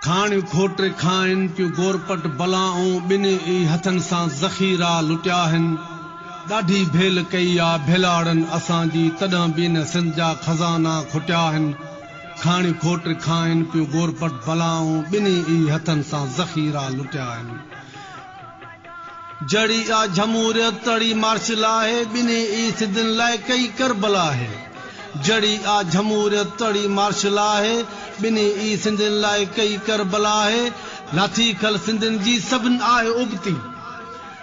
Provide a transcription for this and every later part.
खाण खोटे खाइन पियो गोरपट बलाऊं बिन ई हथन सां ज़ख़ीरा लुटिया आहिनि ॾाढी भेल कई आ भेलाड़न असांजी तॾहिं बि न सिंध जा खज़ाना खुटिया आहिनि खाण खोटे खाइन पियो गोरपट बलाऊं बिन ई हथन सां ज़ख़ीरा लुटिया आहिनि जड़ी आ जमूरियत तड़ी मार्शल आहे बिन ई सिंधिन लाइ कई करबला आहे जड़ी आ जमूरियत तड़ी मार्शल आहे बिन ई सिंधिन लाइ कई करबला आहे लाठी खल सिंधिन जी सभिन आहे उबती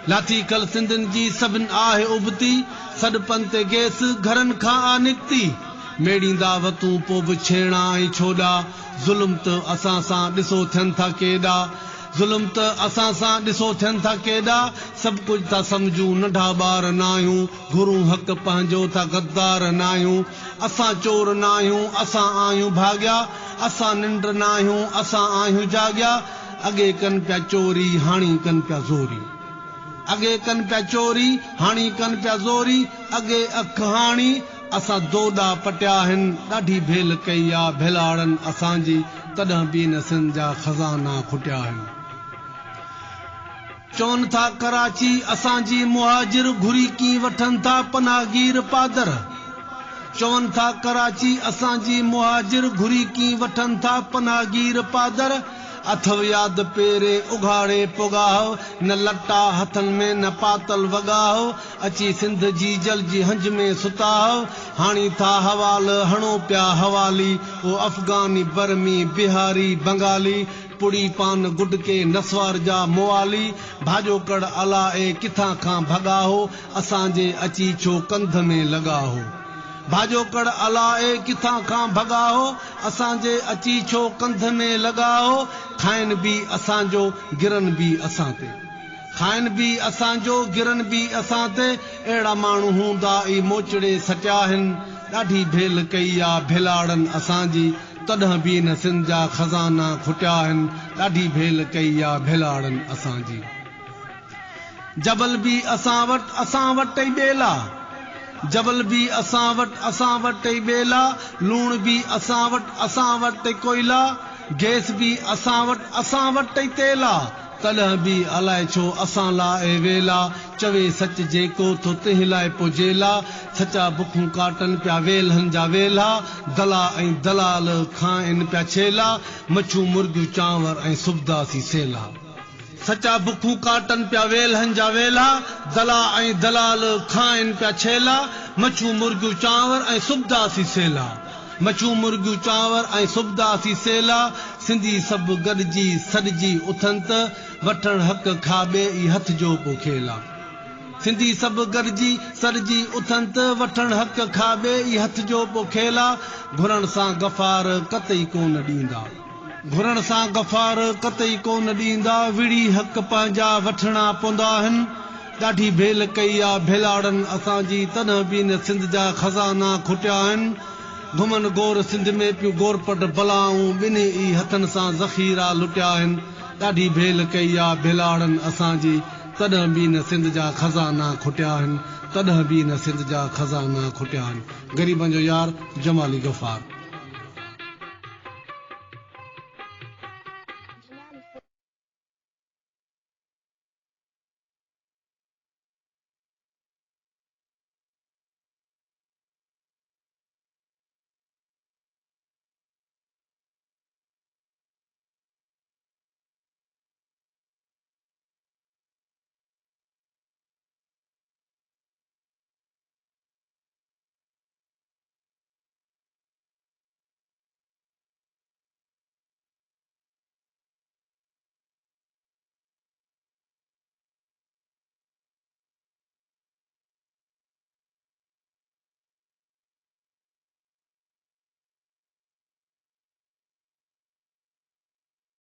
लाठी खल सिंधिन जी सभिन आहे उबती सॾपन ते गैस घरन खां आ निकती मेड़ींदा वतूं पोइ बि छेड़ा ऐं छोॾा ज़ुल्म त असां सां ॾिसो थियनि था केॾा ज़ुल्म त असां सां ॾिसो थियनि था केॾा सभु कुझु था सम्झूं नंढा ॿार न आहियूं घुरूं हक़ पंहिंजो था गद्दार न आहियूं असां चोर न आहियूं असां आहियूं भाॻिया असां निंड न आहियूं असां आहियूं जाॻिया अॻे कनि पिया चोरी हाणी कनि पिया ज़ोरी अॻे कनि पिया चोरी हाणी कनि पिया ज़ोरी अॻे अख हाणी असां दोॾा पटिया आहिनि ॾाढी भेल कई आ भेलाड़न असांजी तॾहिं बि न सिंध जा खज़ाना खुटिया आहिनि चवनि था कराची असांजी मुहाजिर घुरी की वठनि था पनाहगीर पादर चवनि था कराची असांजी मुहाजिर घुरी की वठनि था पनाहगीर पादर अथव याद पेरे उघाड़े पुगाहो न लटा हथन में न पातल वगाहो अची सिंध जी जल जी हंज में सुताहो हाणी था हवाल हणो पिया हवाली ओ अफगानी बर्मी बिहारी बंगाली पुड़ी पान गुडके नसवार जा मुआली भाॼो कड़ अला ए किथां खां भॻाहो असांजे अची छो कंध में लॻाहो भाॼो कड़ अला ए किथां खां भॻाहो असांजे अची छो कंध में लॻाहो खाइन बि असांजो गिरन बि असां ते खाइन बि असांजो गिरन बि असां ते अहिड़ा माण्हू हूंदा ई मोचड़े सटिया आहिनि ॾाढी भेल कई आ भेलाड़न असांजी तॾहिं बि न सिंध जा खज़ाना खुटिया आहिनि ॾाढी भेल कई आ भेलाड़न असांजी जबल बि असां वटि ई ॿेला जबल भी असां वटि ई ॿेला लूण भी असां वटि कोयला गैस भी असां वटि ई तेला तॾहिं बि अलाए छो असां लाइ वेला चवे सच जेको थो तिंहिं लाइ पुजेला सचा बुखूं काटन पिया वेलहन जा वेला दला ऐं दलाल खाइन पिया छेला मच्छू मुर्गियूं चांवर ऐं सुबदासी सेला सचा बुखूं काटन पिया वेलहन जा वेला दला ऐं दलाल खाइन पिया छेला मच्छू मुर्गियूं चांवर ऐं सुबदासी सेला मच्छू मुर्गियूं चांवर ऐं सुबदासी सेला सिंधी सभु गॾिजी सॾिजी उथनि त वठण हक़ खाॿे ई हथ जो पोइ खेला सिंधी सभु गॾिजी सॾिजी उथनि त वठण हक़ खाॿे ई हथ जो पोइ खेला घुरण सां गफ़ार कतई कोन ॾींदा घुरण सां गफ़ार कतई कोन ॾींदा विड़ी हक़ पंहिंजा वठणा पवंदा आहिनि ॾाढी भेल कई आ भेलाड़न असांजी तॾहिं बि न सिंध जा खज़ाना खुटिया आहिनि घुमन गोर सिंध में पियो गोरपट बलाऊं ॿिन्ही ई हथन सां ज़ख़ीरा लुटिया आहिनि ॾाढी भेल कई आ भेलाड़न असांजी तॾहिं बि न सिंध जा खज़ाना खुटिया आहिनि तॾहिं बि न सिंध जा खज़ाना खुटिया आहिनि ग़रीबनि जो यार जमाली गफ़ार